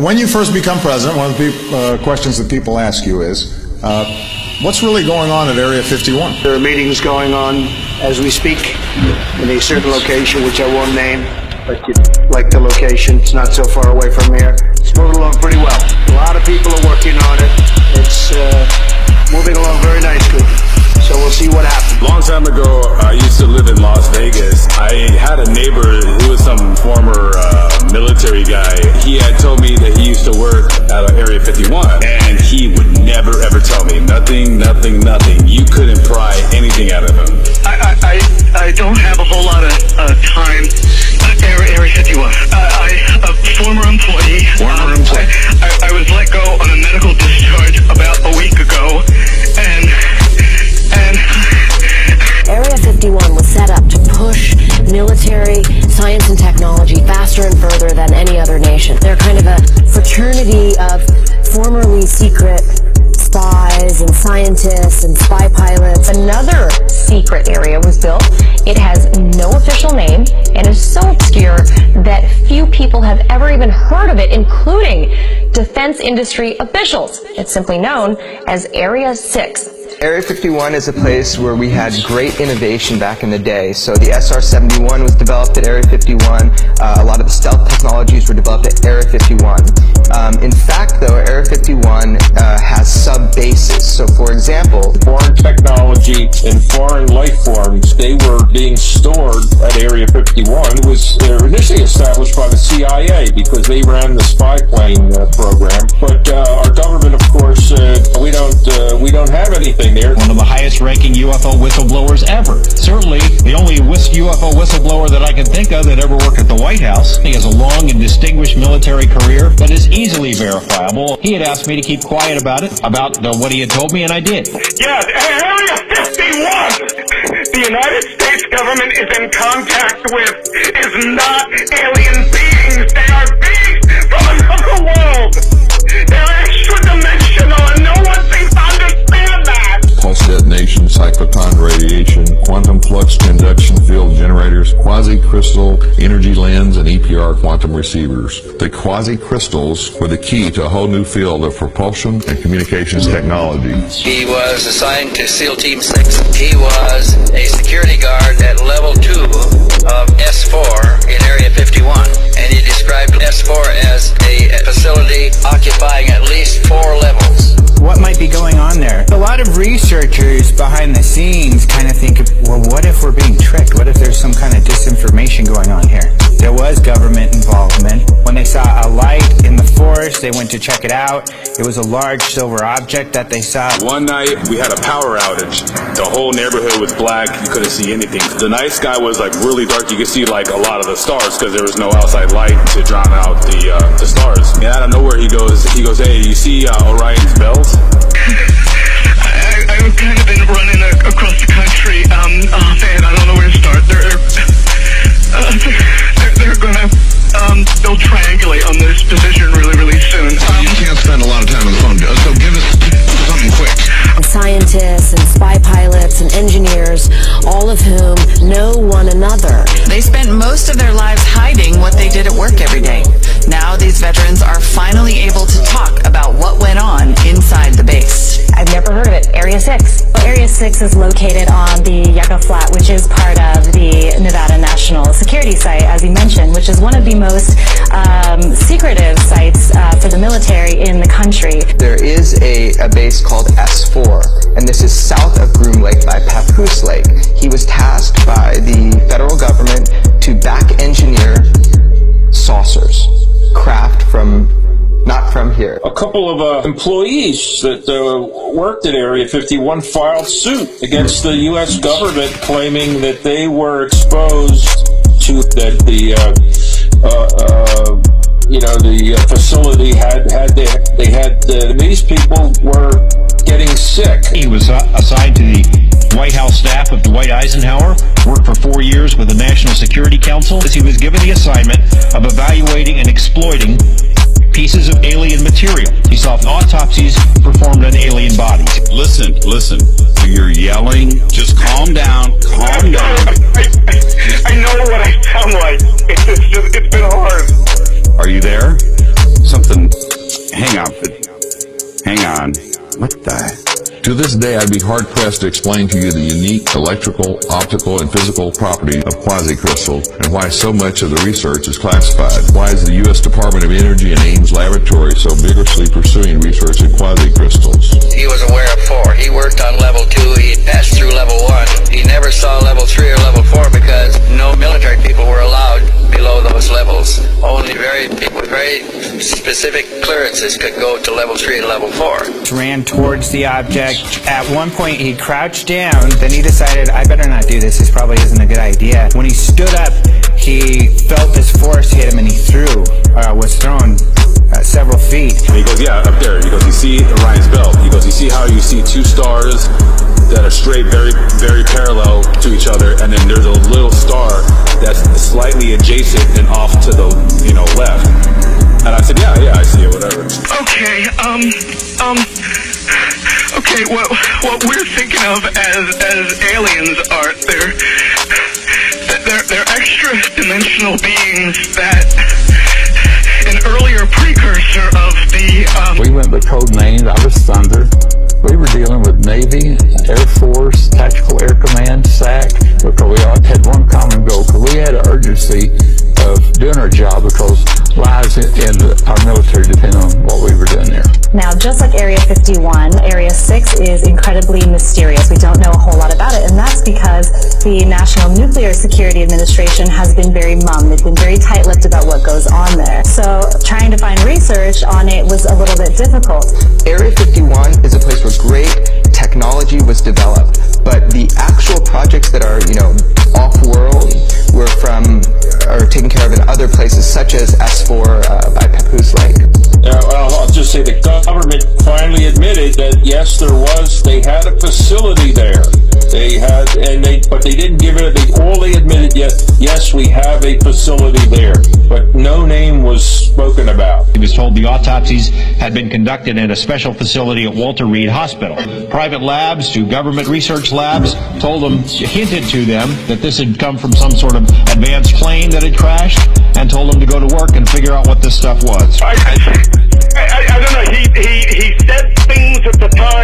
When you first become president, one of the questions that people ask you is, what's really going on at Area 51? There are meetings going on as we speak in a certain location, which I won't name, but you like the location. It's not so far away from here. It's moving along pretty well. A lot of people are working on it. It's moving along very nicely. So we'll see what happens. Long time ago, I used to live in Las Vegas. I had a neighbor who was some former military guy. He had told me that he used to work at Area 51, and he would never ever tell me nothing. You couldn't pry anything out of him. I don't have a whole lot of time. Area 51. A former employee. I was let go on a medical discharge about a week ago, and Area 51 was set up to push military, science, and technology faster and further than any other nation. They're kind of a fraternity of formerly secret spies and scientists and spy pilots. Another secret area was built. It has no official name and is so obscure that few people have ever even heard of it, including defense industry officials. It's simply known as Area 6. Area 51 is a place where we had great innovation back in the day. So the SR-71 was developed at Area 51. A lot of the stealth technologies were developed at Area 51. In fact, though, Area 51 has sub-bases. So, for example, foreign technology and foreign life forms, they were being stored at Area 51. It was initially established by the CIA because they ran the spy plane program. But our government, of course, we don't have anything there. One of the highest-ranking UFO whistleblowers ever. Certainly, the only UFO whistleblower that I can think of that ever worked at the White House. He has a long and distinguished military career that is easily verifiable. He had asked me to keep quiet about it, about what he had told me, and I did. yeah, Area 51. The United States government is in contact with is not alien beings. They are beings from another world. They're extra-dimensional, and no one seems to understand that. Pulse detonation, cyclotron radiation, quantum flux conduction field generators, quasi-crystal energy lens, and EPR quantum receivers. The quasi-crystals were the key to a whole new field of propulsion and communications technology. He was assigned to SEAL Team 6. He was a security guard at level 2 of S4 in Area 51. And he described S4 as a facility occupying at least 4 levels. What might be going on there? A lot of researchers behind the scenes kind of think, well, what if we're being tricked? What if there's some kind of disinformation going on here? There was government involvement. When they saw a light in the forest, they went to check it out. It was a large silver object that they saw. One night, we had a power outage. The whole neighborhood was black. You couldn't see anything. The night sky was like really dark. You could see like a lot of the stars because there was no outside light to drown out the stars. And out of nowhere, he goes, hey, you see Orion's belt? I've kind of been running across the country. Man, I don't know where to start. They're gonna, they'll triangulate on this position really soon. You can't spend a lot of time on the phone, so give us something quick. Scientists and spy pilots and engineers, all of whom know one another. They spent most of their lives hiding what they did at work every day. Now these veterans are finally able to talk about what went on inside the base. I've never heard of it. Area 6. Area 6 is located on the Yucca Flat, which is part of the Nevada National Security Site, as you mentioned, which is one of the most secretive sites for the military in the country. there is a base called S4, and this is south of Groom Lake by Papoose Lake. He was tasked by the federal government to back engineer saucers, craft not from here. A couple of employees that worked at Area 51 filed suit against the U.S. government, claiming that they were exposed to that the facility these people were getting sick. He was assigned to the White House staff of Dwight Eisenhower, worked for 4 years with the National Security Council. He was given the assignment of evaluating and exploiting pieces of alien material. He saw autopsies performed on alien bodies. Listen. You're yelling. Just calm down. I know what I sound like. It's been hard. Are you there? Something Hang on. What the? To this day, I'd be hard-pressed to explain to you the unique electrical, optical, and physical property of quasicrystal and why so much of the research is classified. Why is the U.S. Department of Energy and Ames Laboratory so vigorously pursuing research in quasicrystals? He was aware of 4. He worked on level 2. He passed through level 1. He never saw level 3 or level 4 because no military people were allowed below those levels. Only people with very specific clearances could go to level 3 and level 4. Ran towards the object. At one point, he crouched down. Then he decided, I better not do this. This probably isn't a good idea. When he stood up, he felt this force hit him, and he was thrown several feet. And he goes, yeah, up there. He goes, you see Orion's belt. He goes, you see how you see 2 stars that are straight, very, very parallel to each other, and then there's a little star that's slightly adjacent and off to the, left. And I said, yeah, I see it, whatever. Okay, what we're thinking of as aliens are they're extra dimensional beings that an earlier precursor of the We went by code names. I was Thunder. We were dealing with Navy, Air Force, Tactical Air Command, SAC, because we all had one common goal, because we had an urgency of doing our job because lives in our military depend on what we were doing there. Now, just like Area 51, Area 6 is incredibly mysterious. We don't know a whole lot about it, and that's because the National Nuclear Security Administration has been very mum. They've been very tight-lipped about what goes on there. So trying to find research on it was a little bit difficult. Area 51 is a place where great technology was developed, but the actual projects that are, off-world are taken care of in other places, such as S4 by Papoose Lake. I'll just say the government finally admitted that yes, they had a facility there. But they didn't give it. All they admitted, yes, we have a facility there, but no name was spoken about. He was told the autopsies had been conducted in a special facility at Walter Reed Hospital. Private labs to government research labs hinted to them that this had come from some sort of advanced plane that had crashed, and told them to go to work and figure out what this stuff was. I don't know. He said things at the time